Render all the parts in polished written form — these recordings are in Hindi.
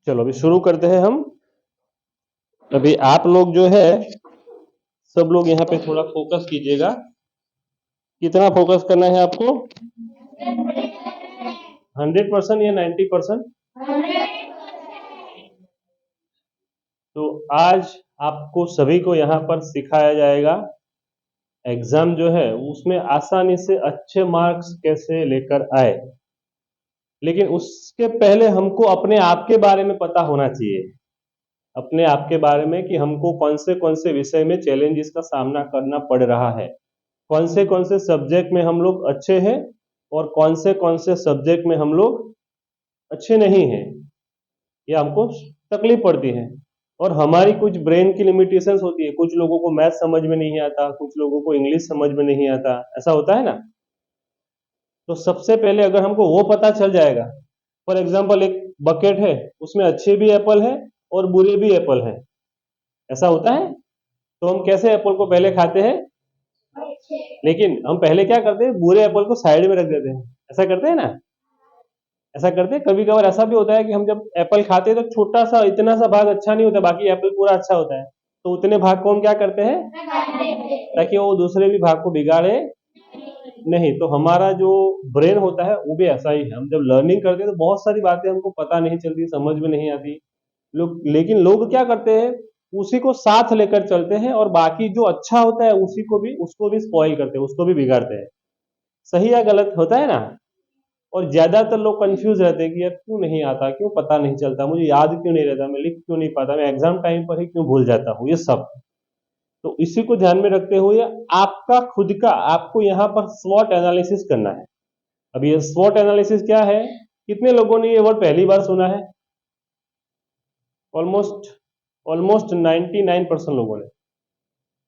चलो अभी शुरू करते हैं हम। अभी आप लोग जो है सब लोग यहाँ पे थोड़ा फोकस कीजिएगा। कितना फोकस करना है आपको? 100% या 90%? तो आज आपको सभी को यहाँ पर सिखाया जाएगा एग्जाम जो है उसमें आसानी से अच्छे मार्क्स कैसे लेकर आए। लेकिन उसके पहले हमको अपने आप के बारे में पता होना चाहिए, अपने आप के बारे में कि हमको कौन से विषय में चैलेंजेस का सामना करना पड़ रहा है, कौन से सब्जेक्ट में हम लोग अच्छे हैं और कौन से सब्जेक्ट में हम लोग अच्छे नहीं हैं या हमको तकलीफ पड़ती है। और हमारी कुछ ब्रेन की लिमिटेशंस होती है, कुछ लोगों को मैथ समझ में नहीं आता, कुछ लोगों को इंग्लिश समझ में नहीं आता, ऐसा होता है ना। तो सबसे पहले अगर हमको वो पता चल जाएगा, फॉर एग्जाम्पल एक बकेट है उसमें अच्छे भी एप्पल है और बुरे भी एप्पल है, ऐसा होता है। तो हम कैसे एप्पल को पहले खाते हैं, लेकिन हम पहले क्या करते हैं, बुरे एप्पल को साइड में रख देते हैं, ऐसा करते हैं ना। ऐसा करते हैं, कभी कभार ऐसा भी होता है कि हम जब एप्पल खाते हैं तो छोटा सा इतना सा भाग अच्छा नहीं होता, बाकी एप्पल पूरा अच्छा होता है, तो उतने भाग को हम क्या करते हैं ताकि वो दूसरे भी भाग को बिगाड़े नहीं। तो हमारा जो ब्रेन होता है वो भी ऐसा ही है, हम जब लर्निंग करते हैं तो बहुत सारी बातें हमको पता नहीं चलती, समझ में नहीं आती लोग, लेकिन लोग क्या करते हैं उसी को साथ लेकर चलते हैं और बाकी जो अच्छा होता है उसी को भी उसको भी स्पॉइल करते हैं, उसको भी बिगाड़ते हैं। सही या गलत होता है ना। और ज्यादातर लोग कंफ्यूज रहते हैं कि यार क्यों नहीं आता, क्यों पता नहीं चलता, मुझे याद क्यों नहीं रहता, मैं लिख क्यों नहीं पाता, मैं एग्जाम टाइम पर ही क्यों भूल जाता हूँ, ये सब। तो इसी को ध्यान में रखते हुए आपका खुद का आपको यहाँ पर स्वॉट एनालिसिस करना है। अब ये स्वॉट एनालिसिस क्या है, कितने लोगों ने ये वर्ड पहली बार सुना है? ऑलमोस्ट ऑलमोस्ट 99% लोगों ने।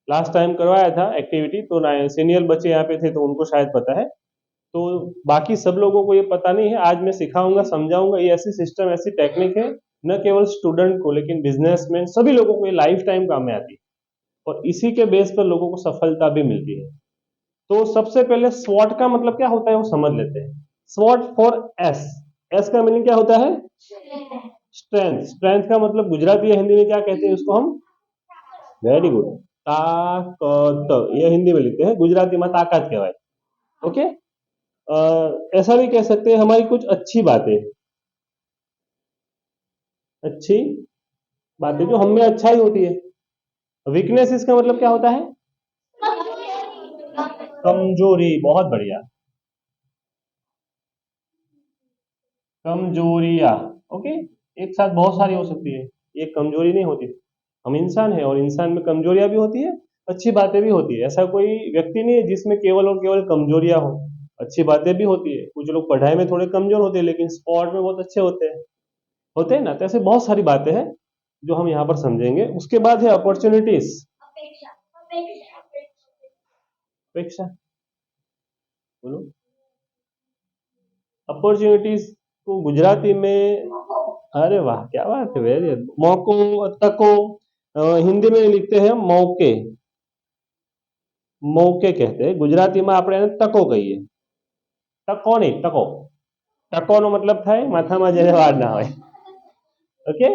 लास्ट टाइम करवाया था एक्टिविटी तो सीनियर बच्चे यहाँ पे थे तो उनको शायद पता है, तो बाकी सब लोगों को ये पता नहीं है। आज मैं सिखाऊंगा, समझाऊंगा, ये ऐसी सिस्टम, ऐसी टेक्निक है न केवल स्टूडेंट को लेकिन बिजनेसमैन सभी लोगों को ये लाइफ टाइम काम में आती है और इसी के बेस पर लोगों को सफलता भी मिलती है। तो सबसे पहले स्वॉट का मतलब क्या होता है वो समझ लेते हैं। स्वॉट फॉर एस, एस का मीनिंग क्या होता है? स्ट्रेंथ। स्ट्रेंथ का मतलब गुजराती या हिंदी में क्या कहते हैं उसको हम? वेरी गुड, ताकत, ये हिंदी में लिखते हैं, गुजराती में ताकत कहवाय। ओके। ऐसा भी कह सकते हैं हमारी कुछ अच्छी बातें, अच्छी बातें जो हम में अच्छा ही होती है। वीकनेस इसका मतलब क्या होता है? कमजोरी, बहुत बढ़िया, कमजोरियां। ओके, एक साथ बहुत सारी हो सकती है, ये कमजोरी नहीं होती। हम इंसान हैं और इंसान में कमजोरियां भी होती है, अच्छी बातें भी होती है। ऐसा कोई व्यक्ति नहीं है जिसमें केवल और केवल कमजोरियां हो, अच्छी बातें भी होती है। कुछ लोग पढ़ाई में थोड़े कमजोर होते हैं लेकिन स्पोर्ट में बहुत अच्छे होते हैं ना। तो ऐसे बहुत सारी बातें हैं जो हम यहाँ पर समझेंगे। उसके बाद है अपॉर्चुनिटीज। अपेक्षा, बोलो। अपॉर्चुनिटीज को गुजराती में, अरे वाह क्या बात है, वेरी, मौको, तको, हिंदी में लिखते हैं मौके, मौके कहते हैं, गुजराती में આપણે એને તકો કહીએ। તકો નહીં, તકો, ટકોનો मतलब થાય માથામાં જ્યારે વાળ ના હોય। ओके।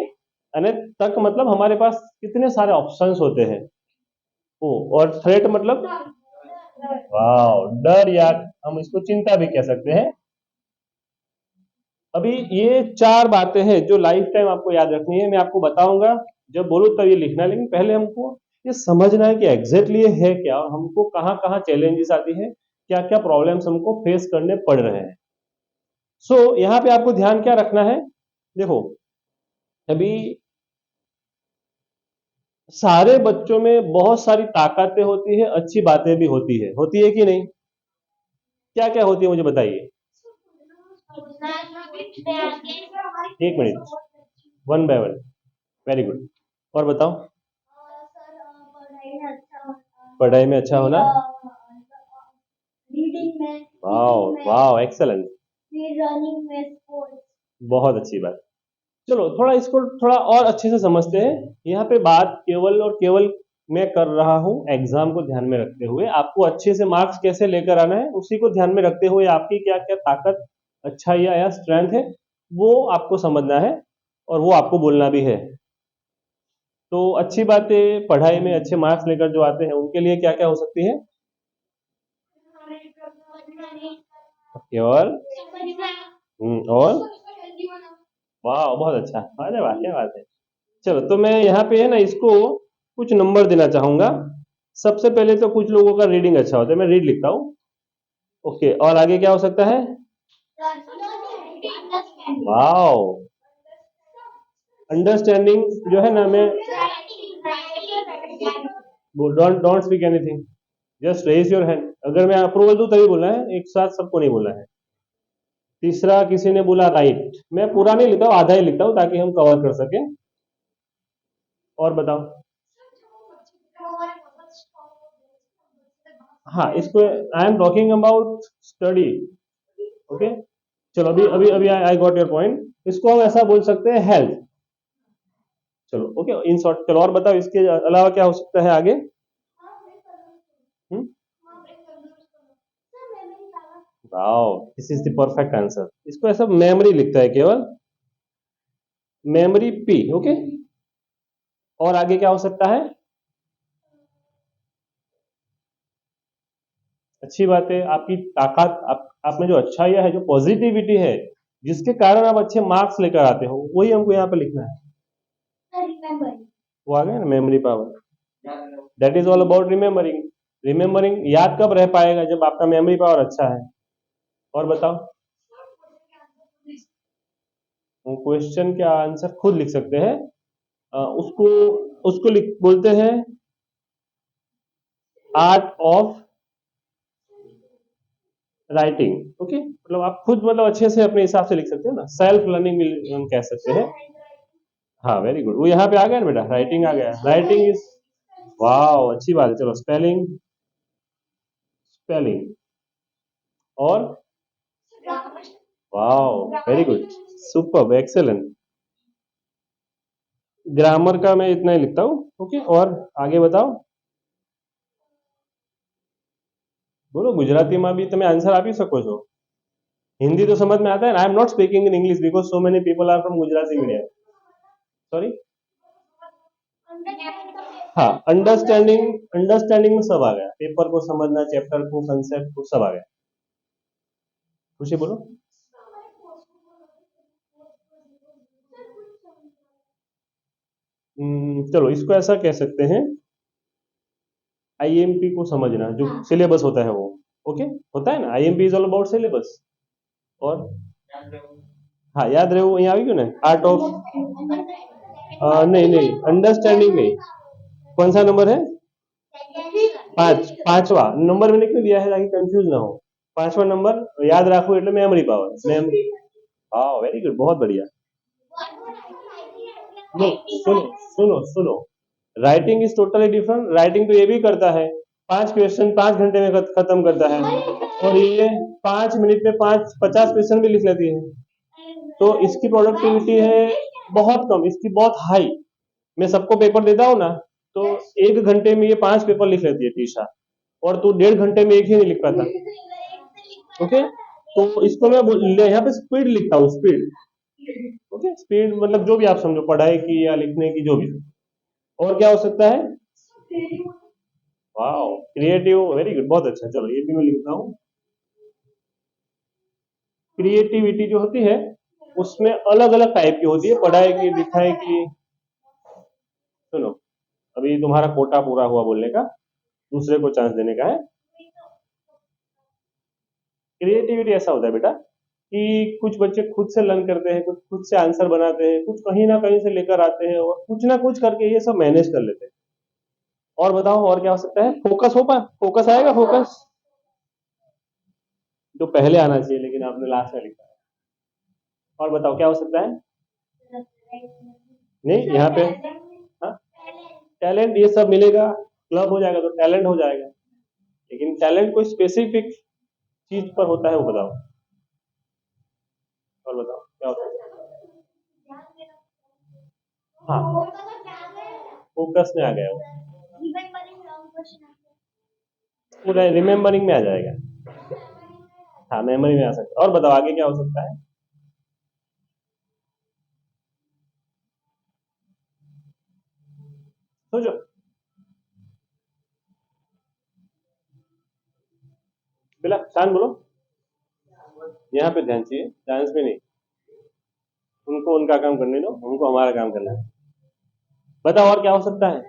અને तक मतलब हमारे पास कितने सारे ऑप्शंस होते हैं। ओ, और थ्रेट मतलब वाह, डर, या हम इसको चिंता भी कह सकते हैं। अभी ये चार बातें हैं जो लाइफ टाइम आपको याद रखनी है, मैं आपको बताऊंगा जब बोलूं तब ये लिखना है, लेकिन पहले हमको ये समझना है कि एग्जैक्टली ये है क्या और हमको कहाँ कहाँ चैलेंजेस आती है, क्या क्या प्रॉब्लम्स हमको फेस करने पड़ रहे हैं। सो यहाँ पे आपको ध्यान क्या रखना है, देखो अभी सारे बच्चों में बहुत सारी ताकतें होती है, अच्छी बातें भी होती है कि नहीं? क्या क्या होती है मुझे बताइए। एक minute, one by one, very good. और बताओ। पढ़ाई में अच्छा होना, वाओ वाओ, एक्सेलेंट, बहुत अच्छी बात। चलो थोड़ा इसको थोड़ा और अच्छे से समझते हैं। यहाँ पे बात केवल और केवल मैं कर रहा हूँ एग्जाम को ध्यान में रखते हुए, आपको अच्छे से मार्क्स कैसे लेकर आना है उसी को ध्यान में रखते हुए आपकी क्या क्या ताकत, अच्छाइयाँ या स्ट्रेंथ है वो आपको समझना है। और वो आपको बोलना भी है। तो अच्छी बातें पढ़ाई में अच्छे मार्क्स लेकर जो आते हैं उनके लिए क्या क्या हो सकती है? और और वाह, बहुत अच्छा, अरे वाह, क्या बात है। चलो, तो मैं यहाँ पे है ना इसको कुछ नंबर देना चाहूंगा। सबसे पहले तो कुछ लोगों का रीडिंग अच्छा होता है, मैं रीड लिखता हूँ। ओके, और आगे क्या हो सकता है? वाओ, अंडरस्टैंडिंग जो है ना, मैं don't don't speak anything, just raise your hand. अगर मैं अप्रूवल दूं तभी बोलना है, एक साथ सबको नहीं बोलना है। तीसरा किसी ने बोला राइट, मैं पूरा नहीं लिखता हूँ, आधा ही लिखता हूँ ताकि हम कवर कर सके। और बताओ। हाँ, इसको I am talking about study. Okay, चलो, अभी अभी अभी आई गॉट योर पॉइंट। इसको हम ऐसा बोल सकते हैं, हेल्थ। चलो, ओके, इन शॉर्ट। चलो, और बताओ इसके अलावा क्या हो सकता है आगे? Wow, this is the perfect answer. इसको ऐसा मेमोरी लिखता है केवल, मेमोरी पी। ओके, और आगे क्या हो सकता है? अच्छी बात है, आपकी ताकत, आप में जो अच्छाइयाँ है, जो पॉजिटिविटी है, जिसके कारण आप अच्छे मार्क्स लेकर आते हो, वही हमको यहाँ पे लिखना है। वो आ गया ना, memory power. That is all about remembering. Remembering याद कब रह पाएगा? जब आपका मेमोरी पावर अच्छा है। और बताओ। क्वेश्चन के आंसर खुद लिख सकते हैं। उसको उसको बोलते हैं आर्ट ऑफ राइटिंग। ओके, मतलब आप खुद, मतलब अच्छे से अपने हिसाब से लिख सकते हो ना, सेल्फ लर्निंग हम कह सकते हैं। हाँ, वेरी गुड, वो यहाँ पे आ गया ना बेटा, राइटिंग आ गया। राइटिंग इज, वाह, अच्छी बात है। चलो, स्पेलिंग, स्पेलिंग, और वाह, very good, super, excellent. Grammar का मैं इतना ही लिखता हूँ। ओके, और आगे बताओ। बोलो, गुजराती में भी તમે આન્સર આપી શકો છો। हिंदी तो समझ में आता है। I am not speaking in English because so many people are from Gujarati medium. Sorry. हाँ, अंडरस्टैंडिंग, अंडरस्टैंडिंग में सब आ गया, पेपर को समझना, चैप्टर को, कंसेप्ट को, सब आ गया। खुशी बोलो। चलो, इसको ऐसा कह सकते हैं, आईएमपी को समझना, जो सिलेबस होता है वो। ओके, होता है ना, IMP is all about syllabus. और हाँ, याद रहे, वो यहाँ आ गया ना, आर्ट ऑफ, नहीं नहीं, अंडरस्टैंडिंग नहीं। कौन सा नंबर है? पांचवा नंबर मैंने क्यों दिया है, ताकि कंफ्यूज ना हो। पांचवा नंबर याद रखो, એટલે मेमोरी पावर। मेमोरी, हाँ, वेरी गुड, बहुत बढ़िया। नो, सुनो सुनो सुनो, writing is totally different. Writing तो ये भी करता है, 5 क्वेश्चन 5 घंटे में खत्म करता है, और ये 5 मिनट में 50 क्वेश्चन भी लिख लेती है। तो इसकी प्रोडक्टिविटी है बहुत कम, इसकी बहुत हाई। मैं सबको पेपर देता हूँ ना, तो 1 घंटे में ये 5 पेपर लिख लेती है टीशा, और तू 1.5 घंटे में एक ही नहीं लिख पाता। ओके, तो इसको मैं यहाँ पे स्पीड लिखता हूँ, स्पीड। ओके, स्पीड मतलब जो भी आप समझो, पढ़ाई की या लिखने की, जो भी। और क्या हो सकता है? वाओ, क्रिएटिव, वेरी गुड, बहुत अच्छा। चलो, ये भी मैं लिखता हूँ। क्रिएटिविटी जो होती है, उसमें अलग अलग टाइप की होती है, पढ़ाई की, लिखाई की। सुनो, अभी तुम्हारा कोटा पूरा हुआ बोलने का, दूसरे को चांस देने का है। क्रिएटिविटी ऐसा होता है बेटा कि कुछ बच्चे खुद से लर्न करते हैं, कुछ खुद से आंसर बनाते हैं, कुछ कहीं ना कहीं से लेकर आते हैं, और कुछ ना कुछ करके ये सब मैनेज कर लेते हैं। और बताओ, और क्या हो सकता है? फोकस, हो पा फोकस आएगा, फोकस जो पहले आना चाहिए, लेकिन आपने लास्ट में लिखा है। और बताओ, क्या हो सकता है? नहीं, यहाँ पे, हाँ, टैलेंट, ये सब मिलेगा, क्लब हो जाएगा तो टैलेंट हो जाएगा। लेकिन टैलेंट कोई स्पेसिफिक चीज पर होता है, वो बताओ। और बताओ, क्या होता है? हाँ, फोकस में आ गया वो, पूरा रिमेम्बरिंग में आ जाएगा। हाँ, मेमोरी में आ सकता है। और बताओ, आगे क्या हो सकता है? सोचो। बिला शान बोलो। यहाँ पे ध्यान चाहिए, डांस में नहीं। उनको उनका काम करने दो, हमको हमारा काम करना है। बताओ और क्या हो सकता है।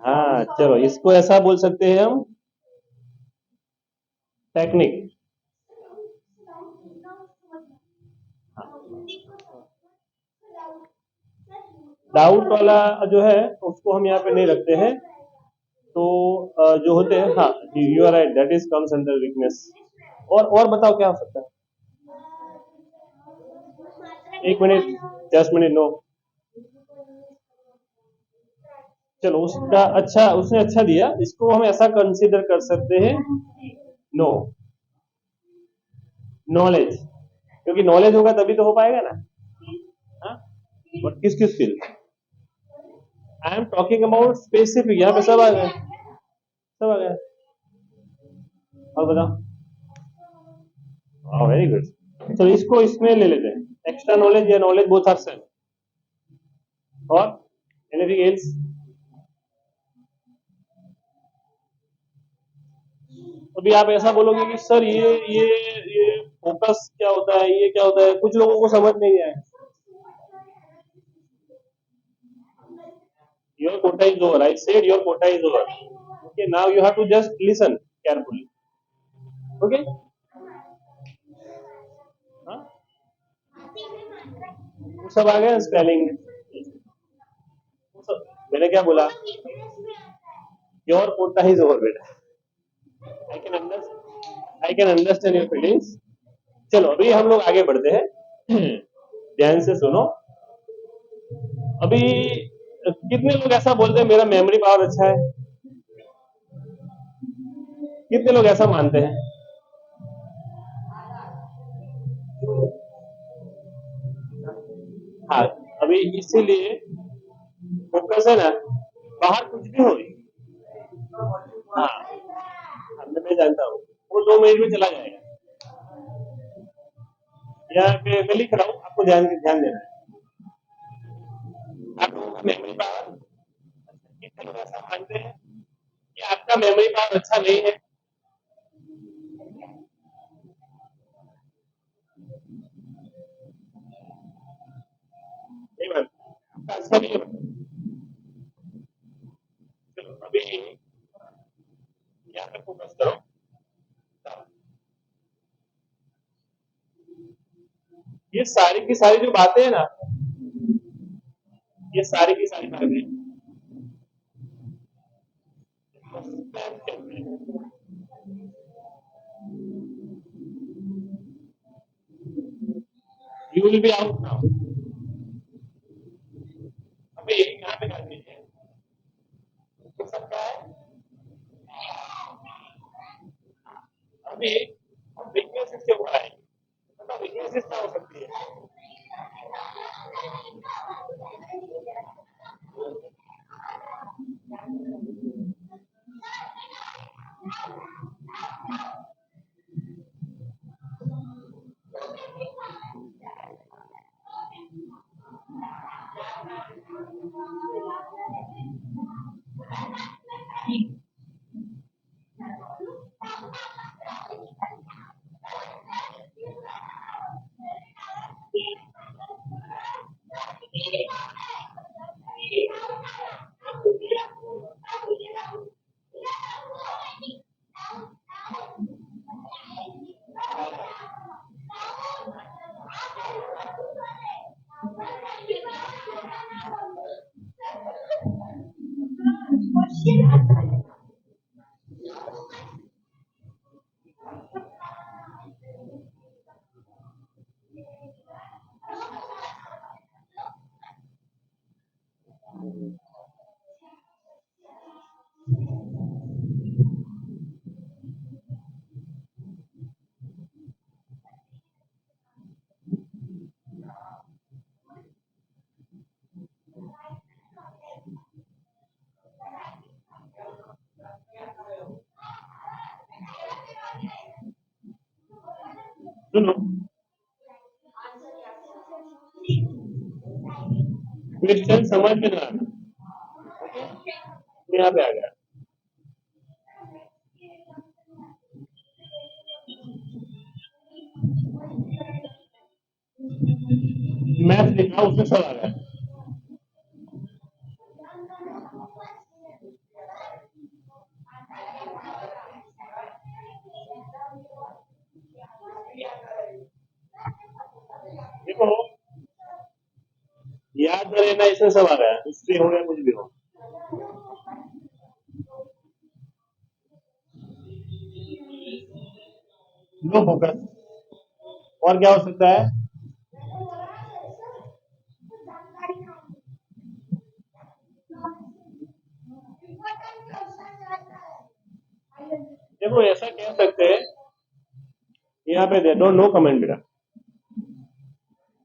हाँ चलो, इसको ऐसा बोल सकते हैं हम, टेक्निक। डाउट वाला जो है उसको हम यहाँ पे नहीं रखते हैं। तो जो होते हैं, हाँ you are right, that is comes under weakness. और बताओ क्या हो सकता है। 1 मिनट, 10 मिनट, नो। चलो उसका अच्छा, उसने अच्छा दिया, इसको हम ऐसा कंसीडर कर सकते हैं, नो नॉलेज। क्योंकि नॉलेज होगा तभी तो हो पाएगा ना। हाँ, बट किस किस field. I am talking about specific, यहाँ पे सब आ गए, सब आ गए। और बताओ। Very good. तो इसको इसमें ले लेते हैं, एक्स्ट्रा नॉलेज या नॉलेज बोथ आर सेम। और एनीथिंग एल्स। अभी आप ऐसा बोलोगे कि सर ये फोकस क्या होता है, ये क्या होता है, कुछ लोगों को समझ नहीं आए। Your quota is over, I said your quota is over. Okay, now you have to just listen carefully. Okay. हाँ, वो सब आ गया स्पेलिंग। मैंने क्या बोला, योर कोटा इज ओवर बेटा। I can understand, I can understand your feelings. चलो अभी हम लोग आगे बढ़ते हैं। ध्यान से सुनो। अभी कितने लोग ऐसा बोलते हैं मेरा मेमोरी पावर अच्छा है। कितने लोग ऐसा मानते हैं। हाँ, अभी इसीलिए फोकस है ना, बाहर कुछ भी हो। हाँ, मैं जानता हूँ, वो 2 मिनट में चला जाएगा। यहाँ पे मैं लिख रहा हूँ, आपको ध्यान ध्यान देना है। आप लोगों का मेमोरी पावर, कितने लोग ऐसा मानते हैं कि आपका मेमोरी पावर अच्छा नहीं है। नहीं मानते, आपका अच्छा नहीं है। चलो अभी यहाँ पे फोकस करो। ये सारी की सारी जो बातें हैं ना, ये सारी की सारी बातें you will be out now. अभी यहाँ पे कर दीजिए। हो सकता है अभी वीकनेस इसके ऊपर आएगी। मतलब वीकनेस क्या हो सकती है। क्वेश्चन समझ में ना आना, यहाँ पे आ गया। मैथ लिखा उसमें सब आ गया। देखो याद न रहना इसमें सब आ गया, हिस्ट्री हो गया कुछ भी हो। No focus. और क्या हो सकता है? देखो ऐसा कह सकते हैं, यहाँ पे दे दो नो कमेंट बेटा।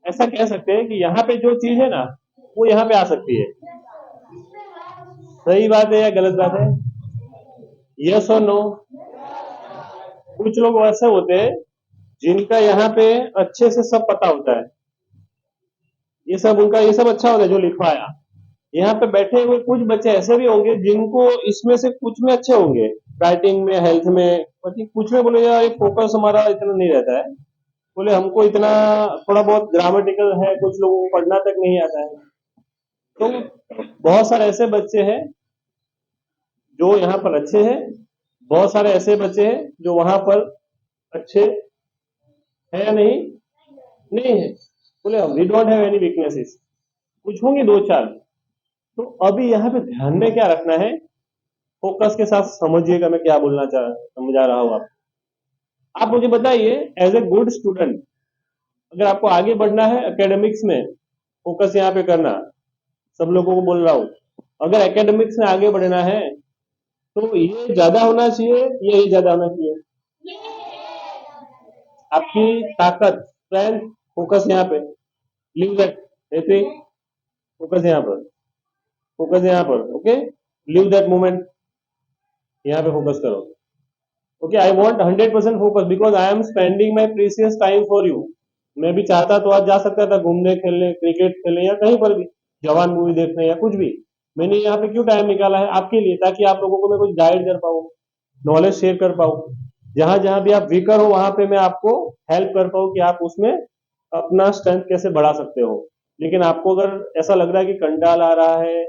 ऐसा कह सकते हैं कि यहाँ पे जो चीज है ना वो यहाँ पे आ सकती है। सही बात है या गलत बात है? यस और नो। कुछ लोग ऐसे होते हैं जिनका यहाँ पे अच्छे से सब पता होता है, ये सब उनका ये सब अच्छा होता है जो लिखवाया। यहाँ पे बैठे हुए कुछ बच्चे ऐसे भी होंगे जिनको इसमें से कुछ में अच्छे होंगे, राइटिंग में, हेल्थ में, मतलब कुछ में बोले यार फोकस हमारा इतना नहीं रहता है, बोले हमको इतना थोड़ा बहुत ग्रामेटिकल है, कुछ लोगों को पढ़ना तक नहीं आता है। तो बहुत सारे ऐसे बच्चे हैं जो यहाँ पर अच्छे हैं, बहुत सारे ऐसे बच्चे हैं जो वहां पर अच्छे है या नहीं? नहीं है। बोले we don't have any weaknesses, कुछ होंगे दो चार। तो अभी यहाँ पे ध्यान में क्या रखना है, फोकस के साथ समझिएगा मैं क्या बोलना समझा रहा हूँ। आप मुझे बताइए एज ए गुड स्टूडेंट, अगर आपको आगे बढ़ना है एकेडमिक्स में, फोकस यहाँ पे करना, सब लोगों को बोल रहा हूँ, अगर एकेडमिक्स में आगे बढ़ना है तो ये ज्यादा होना चाहिए, ये ज्यादा होना चाहिए। आपकी ताकत, स्ट्रेंथ, फोकस यहाँ पे, लीव दैट, फोकस यहाँ पर, फोकस यहाँ पर, ओके, लीव दैट मोमेंट, यहाँ पे फोकस करो। Okay, I want 100% focus because I am spending my precious time for you. मैं भी चाहता तो आज जा सकता था घूमने, खेलने, क्रिकेट खेलने या कहीं पर भी, जवान मूवी देखने या कुछ भी। मैंने यहाँ पे क्यों टाइम निकाला है? आपके लिए, ताकि आप लोगों को मैं कुछ गाइड कर पाऊँ, नॉलेज शेयर कर पाऊँ, जहां जहां भी आप वीकर हो वहां पे मैं आपको हेल्प कर पाऊँ कि आप उसमें अपना स्ट्रेंथ कैसे बढ़ा सकते हो। लेकिन आपको अगर ऐसा लग रहा है कि कंटाल आ रहा है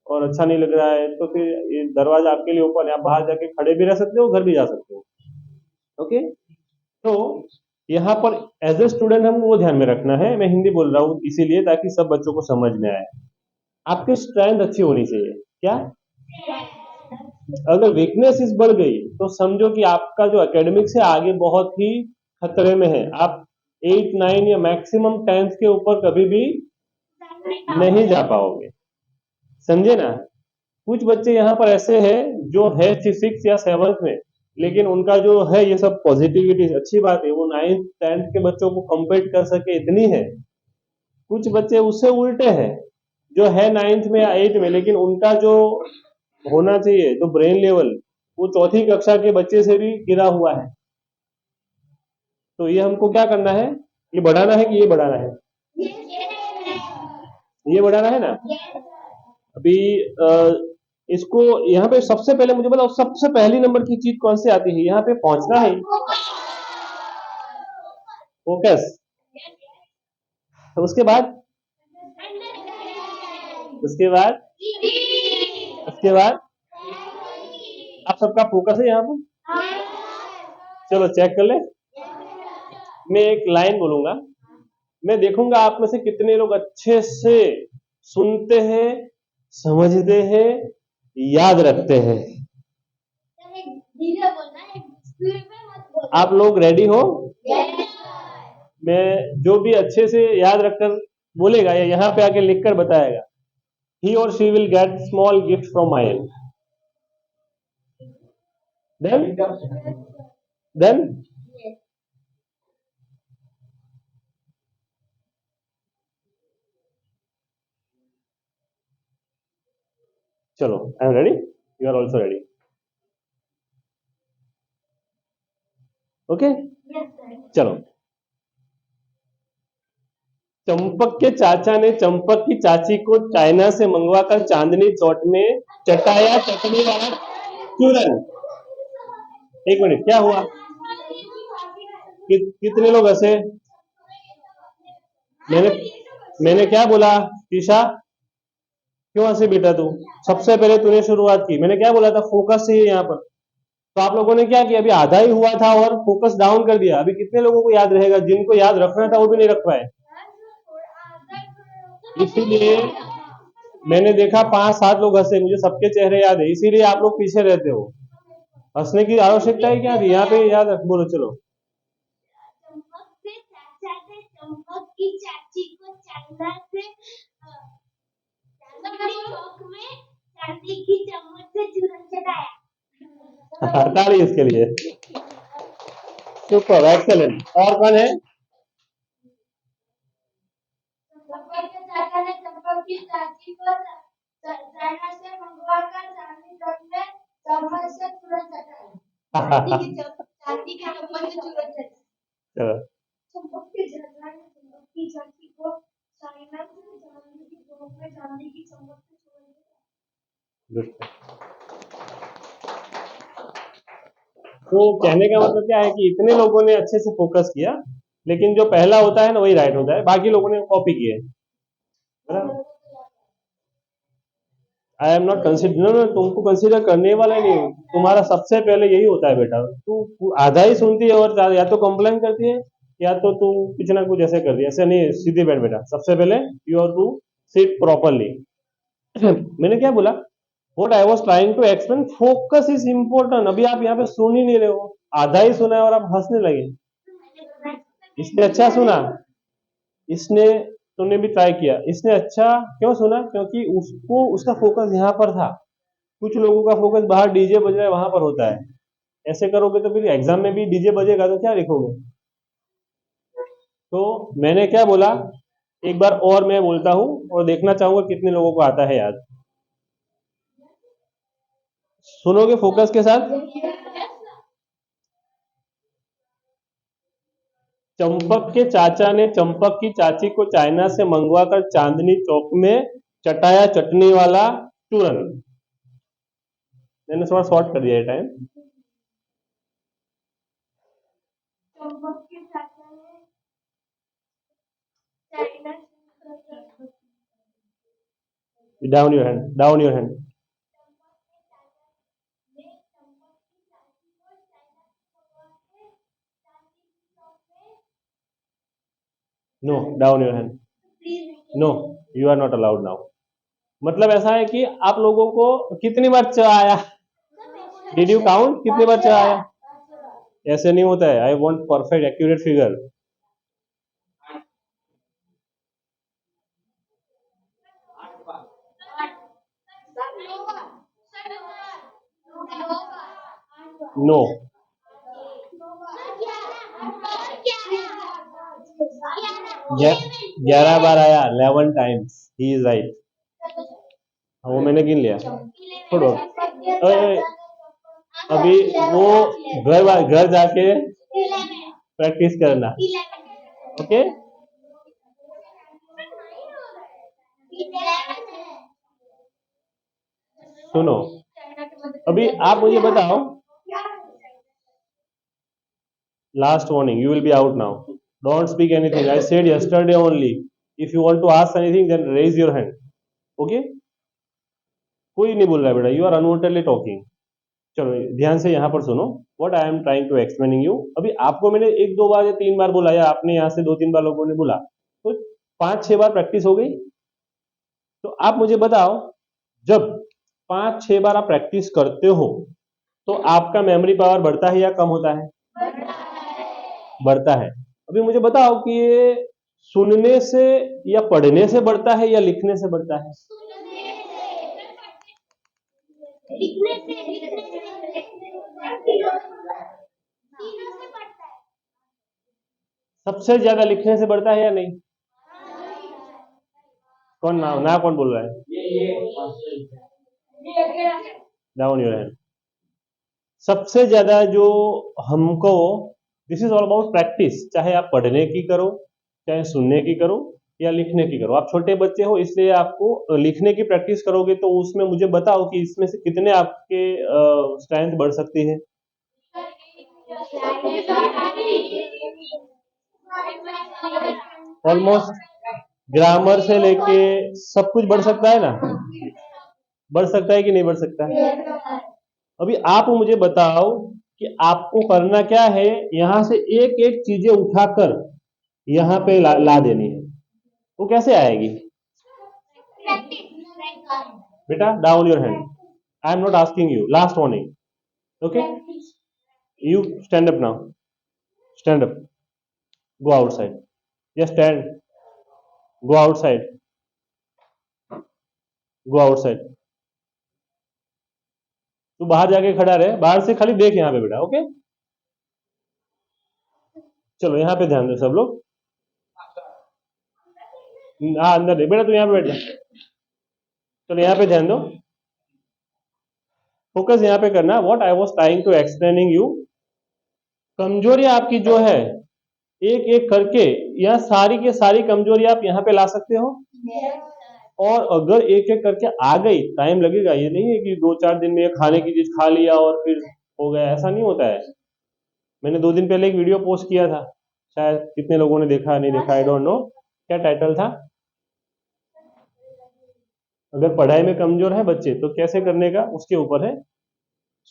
और अच्छा नहीं लग रहा है तो फिर ये दरवाजा आपके लिए ओपन है, आप बाहर जाके खड़े भी रह सकते हो, घर भी जा सकते हो। ओके, तो यहाँ पर एज ए स्टूडेंट हम वो ध्यान में रखना है, मैं हिंदी बोल रहा हूँ इसीलिए ताकि सब बच्चों को समझ में आए। आपकी स्ट्रेंथ अच्छी होनी चाहिए, क्या? अगर वीकनेस इस बढ़ गई तो समझो कि आपका जो एकेडमिक्स है आगे बहुत ही खतरे में है। आप 8 9 या मैक्सिमम 10th के ऊपर कभी भी नहीं जा पाओगे, समझे ना? कुछ बच्चे यहाँ पर ऐसे हैं जो है 6 या 7th में, लेकिन उनका जो है ये सब पॉजिटिविटी अच्छी बात है, वो 9th 10th के बच्चों को कम्पीट कर सके इतनी है। कुछ बच्चे उससे उल्टे हैं जो है 9th में या 8th में, लेकिन उनका जो होना चाहिए जो ब्रेन लेवल वो चौथी कक्षा के बच्चे से भी गिरा हुआ है। तो ये हमको क्या करना है, ये बढ़ाना है कि ये बढ़ाना है? ये बढ़ाना है ना। अभी इसको यहाँ पे सबसे पहले मुझे बताओ सबसे पहली नंबर की चीज कौन सी आती है यहाँ पे पहुंचना है? फोकस। तो उसके बाद, उसके बाद, उसके बाद आप सबका फोकस है यहाँ पर? चलो चेक कर ले। मैं एक लाइन बोलूंगा, मैं देखूंगा आप में से कितने लोग अच्छे से सुनते हैं, समझते हैं, याद रखते हैं। आप लोग रेडी हो? मैं जो भी अच्छे से याद रखकर बोलेगा या यहाँ पे आके लिखकर बताएगा, he or she will get small gift from my end. Then चलो, I am ready, you are also ready, okay? चलो चंपक के चाचा ने चंपक की चाची को चाइना से मंगवाकर चांदनी चौक में चटाया चटनी वाला चूरन। एक मिनट, क्या हुआ? कितने लोग हंसे? मैंने मैंने क्या बोला? टीशा, क्यों हंसे बेटा तू? सबसे पहले तूने शुरुआत की, मैंने क्या बोला था? फोकस चाहिए यहाँ पर। तो आप लोगों ने क्या किया? अभी आधा ही हुआ था और फोकस डाउन कर दिया। अभी कितने लोगों को याद रहेगा? जिनको याद रखना था वो भी नहीं रख पाए। इसीलिए मैंने देखा 5-7 लोग हंसे, मुझे सबके चेहरे याद है, इसीलिए आप लोग पीछे रहते हो। हंसने की आवश्यकता है क्या? यहाँ पे याद रख, बोलो चलो। चंपक की चाची को चाइना से चौक में चांदी की चम्मच से चूरन चटाया। ताली इसके लिए। Super, excellent. और कौन है? चंपक के चाचा ने चंपक की चाची को चाइना से मंगवाकर चांदी चौक में चम्मच से चूरन चटाया। चांदी की चम्मच से चूरन चटाया। चंपक के चाचा ने चंपक की चाची को चाइना से चांदी की चौक में चांदी की चम्मच से चूरन चटाया। तो कहने का मतलब क्या है कि इतने लोगों ने अच्छे से फोकस किया, लेकिन जो पहला होता है ना वही राइट होता है, बाकी लोगों ने कॉपी किए। I am not consider, no, तुमको कंसिडर करने वाला नहीं हूँ। तुम्हारा सबसे पहले यही होता है बेटा, तू आधा ही सुनती है और या तो कंप्लेन करती है या तो तू कुछ ना कुछ ऐसे कर रही है। ऐसे नहीं, सीधे बैठ बेटा। सबसे पहले you have to sit properly. मैंने क्या बोला? What I was trying to explain, focus is important। अभी आप यहाँ पे सुन ही नहीं रहे हो, आधा ही सुना है और आप हंसने लगे। इसने अच्छा सुना, इसने, तुमने भी ट्राई किया, इसने अच्छा क्यों सुना? क्योंकि उसको उसका फोकस यहाँ पर था। कुछ लोगों का फोकस बाहर डीजे बज रहा है वहां पर होता है। ऐसे करोगे तो फिर एग्जाम में भी डीजे बजेगा तो क्या लिखोगे? तो मैंने क्या बोला, एक बार और मैं बोलता हूं और देखना चाहूंगा कितने लोगों को आता है याद। सुनोगे फोकस के साथ? चंपक के चाचा ने चंपक की चाची को चाइना से मंगवाकर चांदनी चौक में चटाया चटनी वाला चूरन। मैंने थोड़ा शॉर्ट कर दिया ये टाइम। चंपक के चाचा ने चाइना down your hand, down your hand. No, down your hand. No, you are not allowed now. मतलब ऐसा है कि आप लोगों को कितनी बार च आया? डिड यू काउंट कितनी बार च आया? ऐसे नहीं होता है। I want perfect accurate figure. No, 11 बार आया, 11 टाइम्स। He is right. वो मैंने गिन लिया। छोड़ो, अभी वो घर जाके प्रैक्टिस करना। ओके? सुनो, अभी आप मुझे बताओ, last warning, you will be out now. Don't speak anything. I said yesterday only, if you want to ask anything then raise your hand. Okay? कोई नहीं बोल रहा है बेटा, यू आर अनवॉन्टेडली टॉकिंग। चलो ध्यान से यहाँ पर सुनो, what I am trying to explaining you. अभी आपको मैंने 1-2 बार या 3 बार बोला, या आपने यहाँ से 2-3 बार लोगों ने बोला, तो 5-6 बार प्रैक्टिस हो गई। तो आप मुझे बताओ, जब 5-6 बार आप प्रैक्टिस करते हो तो आपका मेमोरी पावर बढ़ता है या कम होता है? बढ़ता है। अभी मुझे बताओ कि ये सुनने से या पढ़ने से बढ़ता है या लिखने से बढ़ता है? सबसे ज्यादा लिखने से बढ़ता है या नहीं? कौन ना कौन बोल रहा है? Down your hand. सबसे ज्यादा जो हमको, this is all about practice, चाहे आप पढ़ने की करो चाहे सुनने की करो, या लिखने की करो। आप छोटे बच्चे हो इसलिए आपको लिखने की प्रैक्टिस करोगे, तो उसमें मुझे बताओ कि इसमें से कितने आपके स्ट्रेंथ बढ़ सकती है। ऑलमोस्ट ग्रामर से लेके सब कुछ बढ़ सकता है ना, बढ़ सकता है कि नहीं बढ़ सकता है। अभी आप मुझे बताओ कि आपको करना क्या है, यहां से एक एक चीजें उठाकर यहां पे ला देनी है। वो कैसे आएगी बेटा? Down your hand, I am not asking you, last warning. Okay, you stand up now, stand up, go outside, या stand, go outside, go outside. तू बाहर जाके खड़ा रहे, बाहर से खाली देख यहाँ पे बेटा। ओके, चलो यहाँ पे ध्यान दो सब लोग। हाँ अंदर देख बेटा, तू यहाँ पे बैठ जा। चलो यहाँ पे ध्यान दो, फोकस यहाँ पे करना। What I was trying to explaining you, कमजोरी आपकी जो है एक एक करके, यह सारी की सारी कमजोरी आप यहाँ पे ला सकते हो। और अगर एक एक करके आ गई, टाइम लगेगा, ये नहीं है कि 2-4 दिन में खाने की चीज खा लिया और फिर हो गया, ऐसा नहीं होता है। मैंने 2 दिन पहले एक वीडियो पोस्ट किया था, शायद कितने लोगों ने देखा नहीं देखा, आई डोंट नो। क्या टाइटल था? अगर पढ़ाई में कमजोर है बच्चे तो कैसे करने का, उसके ऊपर है।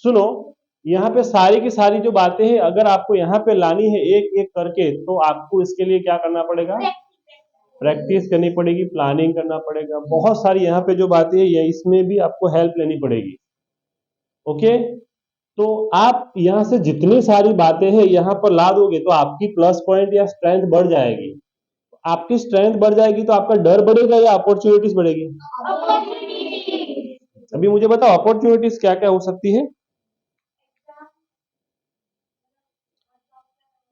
सुनो, यहाँ पे सारी की सारी जो बातें हैं अगर आपको यहाँ पे लानी है एक एक करके, तो आपको इसके लिए क्या करना पड़ेगा? प्रैक्टिस करनी पड़ेगी, प्लानिंग करना पड़ेगा। बहुत सारी यहाँ पे जो बातें हैं ये इसमें भी आपको हेल्प लेनी पड़ेगी। ओके, तो आप यहाँ से जितनी सारी बातें हैं यहाँ पर ला दोगे तो आपकी प्लस पॉइंट या स्ट्रेंथ बढ़ जाएगी। आपकी स्ट्रेंथ बढ़ जाएगी तो आपका डर बढ़ेगा या अपॉर्चुनिटीज बढ़ेगी? अभी मुझे बताओ अपॉर्चुनिटीज क्या क्या हो सकती है।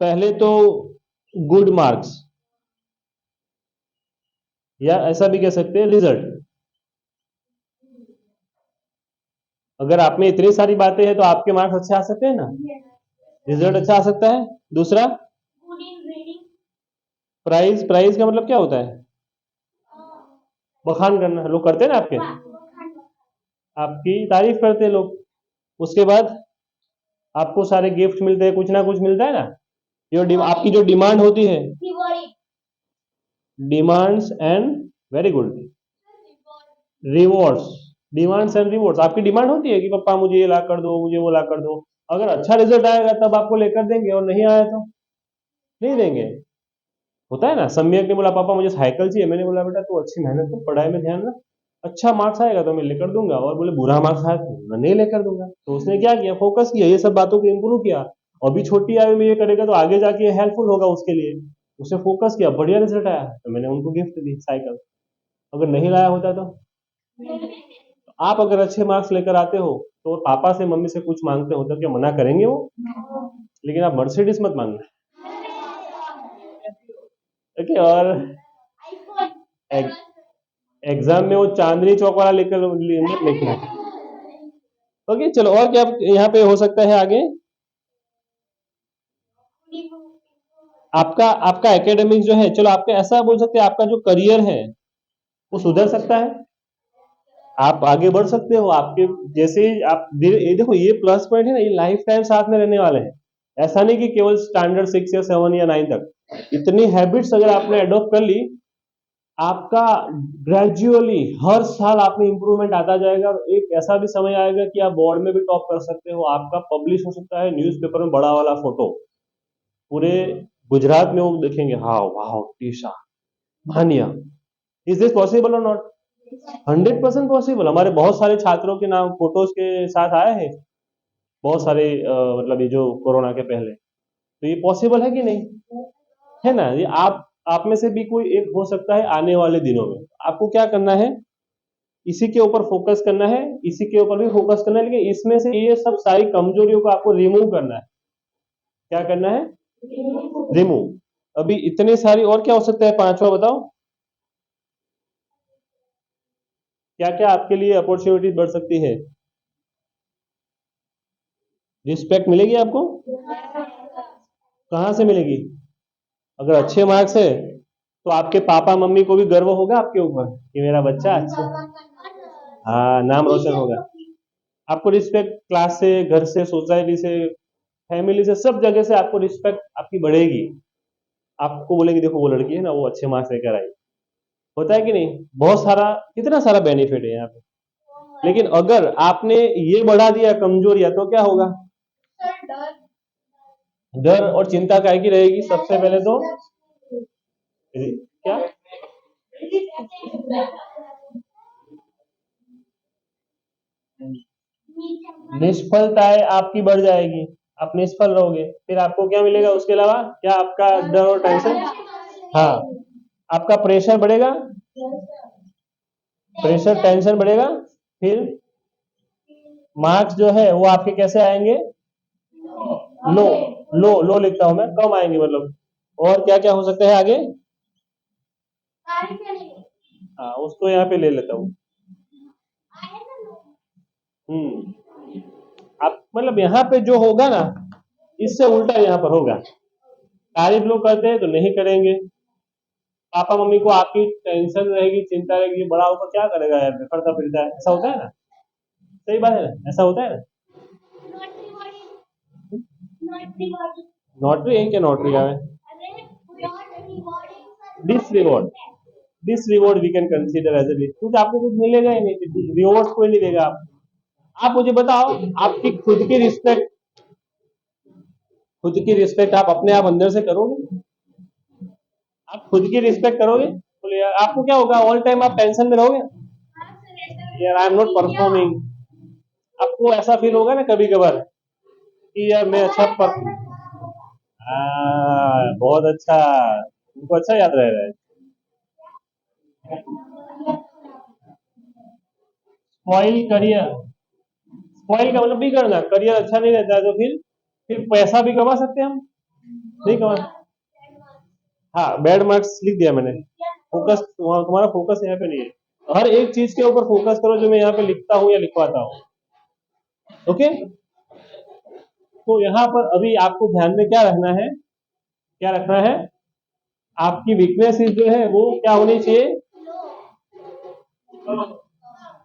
पहले तो गुड मार्क्स, या ऐसा भी कह सकते हैं रिजल्ट। अगर आप में इतनी सारी बातें हैं तो आपके मार्क्स अच्छे आ सकते हैं ना, रिजल्ट अच्छा आ सकता है। दूसरा प्राइज, प्राइज का मतलब क्या होता है? बखान करना, लोग करते हैं ना आपके, आपकी तारीफ करते हैं लोग। उसके बाद आपको सारे गिफ्ट मिलते हैं, कुछ ना कुछ मिलता है ना। जो आपकी जो डिमांड होती है, demands and, very good, rewards. Demands and rewards, आपकी डिमांड होती है कि पापा मुझे ये ला कर दो, मुझे वो ला कर दो। अगर अच्छा रिजल्ट आएगा तब आपको लेकर देंगे, और नहीं आया तो नहीं देंगे। होता है ना, सम्यक ने बोला पापा मुझे साइकिल चाहिए, मैंने बोला बेटा तू अच्छी मेहनत कर, पढ़ाई में ध्यान रख, अच्छा मार्क्स आएगा तो मैं लेकर दूंगा, और बोले बुरा मार्क्स आया तो मैं नहीं लेकर दूंगा। तो उसने क्या किया, फोकस किया, ये सब बातों को इंप्रूव किया। अभी छोटी आयु में ये करेगा तो आगे जाके हेल्पफुल होगा उसके लिए। उसने फोकस किया, बढ़िया रिजल्ट आया तो मैंने उनको गिफ्ट दी साइकिल। अगर नहीं लाया होता तो आप अगर अच्छे मार्क्स लेकर आते हो तो पापा से मम्मी से कुछ मांगते हो तो क्या मना करेंगे वो? लेकिन आप मर्सिडीज मत मांगना। ओके, और एग्जाम में वो चांदनी चौक वाला लेकर मत लिखना। ओके चलो, और क्या यहाँ पे हो सकता है आगे? आपका आपका एकेडमिक्स जो है, चलो आपका ऐसा बोल सकते हैं, आपका जो करियर है वो सुधर सकता है, आप आगे बढ़ सकते हो। आपके जैसे ही आप ये देखो, ये प्लस पॉइंट है ना, ये लाइफ टाइम साथ में रहने वाले हैं। ऐसा नहीं कि केवल स्टैंडर्ड 6 या 7 या 9 तक। इतनी हैबिट्स अगर आपने अडॉप्ट कर ली, आपका ग्रेजुअली हर साल आप में इंप्रूवमेंट आता जाएगा, और एक ऐसा भी समय आएगा कि आप बोर्ड में भी टॉप कर सकते हो। आपका पब्लिश हो सकता है न्यूज़पेपर में, बड़ा वाला फोटो, पूरे गुजरात में वो देखेंगे, हाँ वाह Trisha Bhania. Is this possible और नॉट? 100% पॉसिबल। हमारे बहुत सारे छात्रों के नाम फोटोज के साथ आए हैं, बहुत सारे मतलब ये जो कोरोना के पहले। तो ये पॉसिबल है कि नहीं? है ना, ये आप में से भी कोई एक हो सकता है आने वाले दिनों में। आपको क्या करना है, इसी के ऊपर फोकस करना है, इसी के ऊपर भी फोकस करना है, लेकिन इसमें से ये सब सारी कमजोरियों को आपको रिमूव करना है। क्या करना है? रिमूव। अभी इतने सारी, और क्या हो सकता है पांचवा बताओ, क्या क्या आपके लिए अपॉर्चुनिटीज बढ़ सकती है? रिस्पेक्ट मिलेगी आपको, कहाँ से मिलेगी? अगर अच्छे मार्क्स है तो आपके पापा मम्मी को भी गर्व होगा आपके ऊपर कि मेरा बच्चा अच्छा, हाँ, नाम रोशन होगा। आपको रिस्पेक्ट क्लास से, घर से, सोसाइटी से, फैमिली से, सब जगह से आपको रिस्पेक्ट आपकी बढ़ेगी। आपको बोलेंगे देखो वो लड़की है ना, वो अच्छे मार्क्स लेकर आई। होता है कि नहीं? बहुत सारा, कितना सारा बेनिफिट है यहाँ पे। लेकिन अगर आपने ये बढ़ा दिया कमजोरियां, तो क्या होगा? डर और चिंता काय की रहेगी? सबसे पहले तो क्या, निष्फलताएं आपकी बढ़ जाएगी, आप निष्फल रहोगे। फिर आपको क्या मिलेगा उसके अलावा? क्या आपका डर और टेंशन, हाँ, आपका प्रेशर बढ़ेगा, प्रेशर टेंशन बढ़ेगा। फिर मार्क्स जो है वो आपके कैसे आएंगे? लो, लो लो लिखता हूं मैं, कम आएंगे मतलब। और क्या क्या हो सकता है आगे? हाँ, उसको यहाँ पे ले लेता हूँ। हम्म, आप मतलब यहाँ पे जो होगा ना, इससे उल्टा यहाँ पर होगा। तारीफ लोग करते हैं तो नहीं करेंगे। पापा मम्मी को आपकी टेंशन रहेगी, चिंता रहेगी, बड़ा होकर क्या करेगा यार, करता फिरता है, ऐसा होता है ना? सही बात है ना, ऐसा होता है ना? नॉटरी है क्या? नॉटरी का है this reward, this reward we can consider as a, क्योंकि आपको कुछ मिलेगा ही नहीं, रिवॉर्ड कोई नहीं देगा आप मुझे बताओ, आपकी खुद की रिस्पेक्ट, खुद की रिस्पेक्ट आप अपने आप अंदर से करोगे? आप खुद की रिस्पेक्ट करोगे? बोले यार, आपको क्या होगा? ऑल टाइम आप टेंशन में रहोगे यार, आई एम नॉट परफॉर्मिंग। आपको ऐसा फील होगा ना कभी कभार कि यार मैं अच्छा पर, बहुत अच्छा, उनको अच्छा याद रह रहा है। स्पॉइल करियर, स्पॉइल का मतलब बिगड़ना, करियर अच्छा नहीं रहता है तो फिर पैसा भी कमा सकते हैं हम, नहीं कमा? हाँ, बैड मार्क्स लिख दिया मैंने। फोकस, तुम्हारा फोकस यहाँ पे नहीं है। हर एक चीज के ऊपर फोकस करो जो मैं यहाँ पे लिखता हूँ या लिखवाता हूँ। ओके, तो यहाँ पर अभी आपको ध्यान में क्या रखना है, क्या रखना है? आपकी वीकनेसेस जो है वो क्या होनी चाहिए?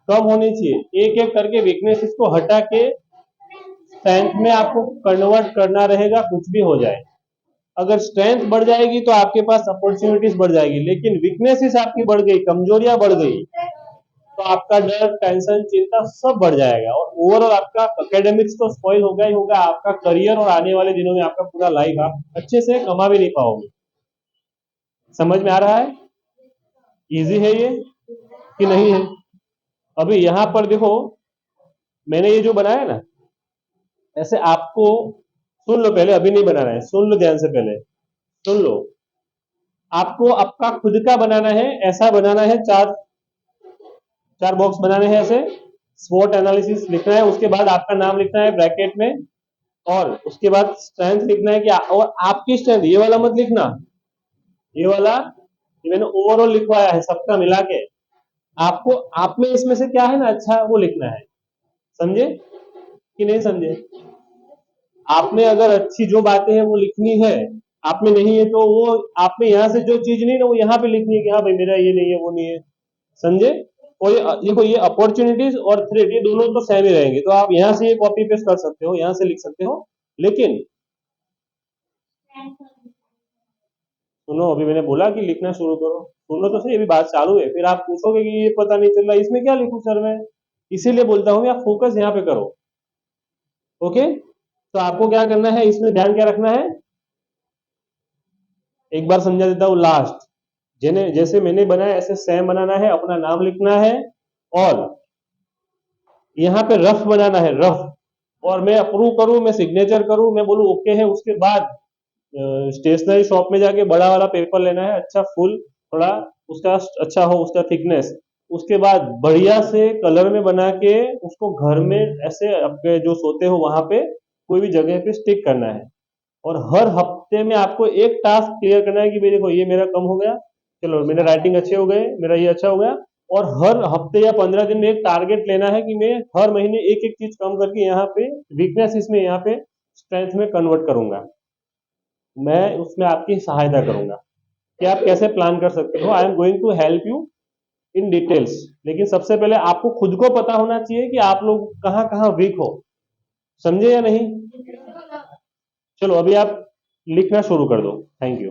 कम होनी चाहिए। एक एक करके वीकनेसेस को हटा के स्ट्रेंथ में आपको कन्वर्ट करना रहेगा, कुछ भी हो जाए। अगर स्ट्रेंथ बढ़ जाएगी तो आपके पास अपॉर्चुनिटीज बढ़ जाएगी, लेकिन वीकनेसेस आपकी बढ़ गई, कमजोरियां बढ़ गई, तो आपका डर, टेंशन, चिंता सब बढ़ जाएगा, और ओवरऑल आपका एकेडमिक्स तो स्पॉइल होगा ही होगा, आपका करियर और आने वाले दिनों में आपका पूरा लाइफ आप अच्छे से कमा भी नहीं पाओगे। समझ में आ रहा है? इजी है ये कि नहीं है? अभी यहां पर देखो, मैंने ये जो बनाया ना, ऐसे आपको, सुन लो पहले, अभी नहीं बनाना है, सुन लो ध्यान से पहले, सुन लो। आपको आपका खुद का बनाना है, ऐसा बनाना है, चार चार बॉक्स बनाने हैं ऐसे। स्वॉट एनालिसिस लिखना है, उसके बाद आपका नाम लिखना है ब्रैकेट में, और उसके बाद स्ट्रेंथ लिखना है, क्या, और आपकी स्ट्रेंथ, ये वाला मत लिखना, ये वाला, ये मैंने ओवरऑल लिखवाया है सबका मिला के। आपको आप में इसमें से क्या है ना अच्छा, वो लिखना है। समझे कि नहीं समझे? आप में अगर अच्छी जो बातें हैं वो लिखनी है, आप में नहीं है तो वो, आप में यहाँ से जो चीज नहीं ना वो यहाँ पे लिखनी है कि हाँ भाई मेरा ये नहीं है, वो नहीं है। समझे? और ये देखो, ये अपॉर्चुनिटीज और थ्रेट, ये दोनों तो सेम ही रहेंगे, तो आप यहाँ से ये कॉपी पेस्ट कर सकते हो, यहाँ से लिख सकते हो। लेकिन सुनो, अभी मैंने बोला कि लिखना शुरू करो, सुनो तो सही, अभी बात चालू है, फिर आप पूछोगे कि ये पता नहीं चल रहा इसमें क्या लिखूं सर मैं। इसीलिए बोलता हूँ आप फोकस यहाँ पे करो। ओके, तो आपको क्या करना है, इसमें ध्यान क्या रखना है, एक बार समझा देता हूँ लास्ट। जिन्हें जैसे मैंने बनाया ऐसे सेम बनाना है, अपना नाम लिखना है, और यहाँ पे रफ बनाना है, रफ। और मैं अप्रूव करूं, मैं सिग्नेचर करूं, मैं बोलूं ओके है, उसके बाद स्टेशनरी शॉप में जाके बड़ा वाला पेपर लेना है, अच्छा फुल, थोड़ा उसका अच्छा हो, उसका थिकनेस। उसके बाद बढ़िया से कलर में बना के उसको घर में ऐसे अपने जो सोते हो वहां पे कोई भी जगह पे स्टिक करना है। और हर हफ्ते में आपको एक टास्क क्लियर करना है कि भाई देखो ये मेरा कम हो गया, चलो मेरे राइटिंग अच्छे हो गए, मेरा ये अच्छा हो गया। और हर हफ्ते या 15 दिन में एक टारगेट लेना है कि मैं हर महीने एक एक चीज कम करके यहाँ पे वीकनेस इसमें यहाँ पे स्ट्रेंथ में कन्वर्ट करूंगा, मैं उसमें आपकी सहायता करूंगा। कि आप कैसे प्लान कर सकते हो। I am going to help you in details, लेकिन सबसे पहले आपको खुद को पता होना चाहिए कि आप लोग कहां कहां वीक हो। समझे या नहीं? चलो अभी आप लिखना शुरू कर दो। Thank you.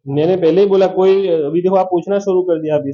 मैंने पहले ही बोला, कोई अभी देखो आप पूछना शुरू कर दिया अभी।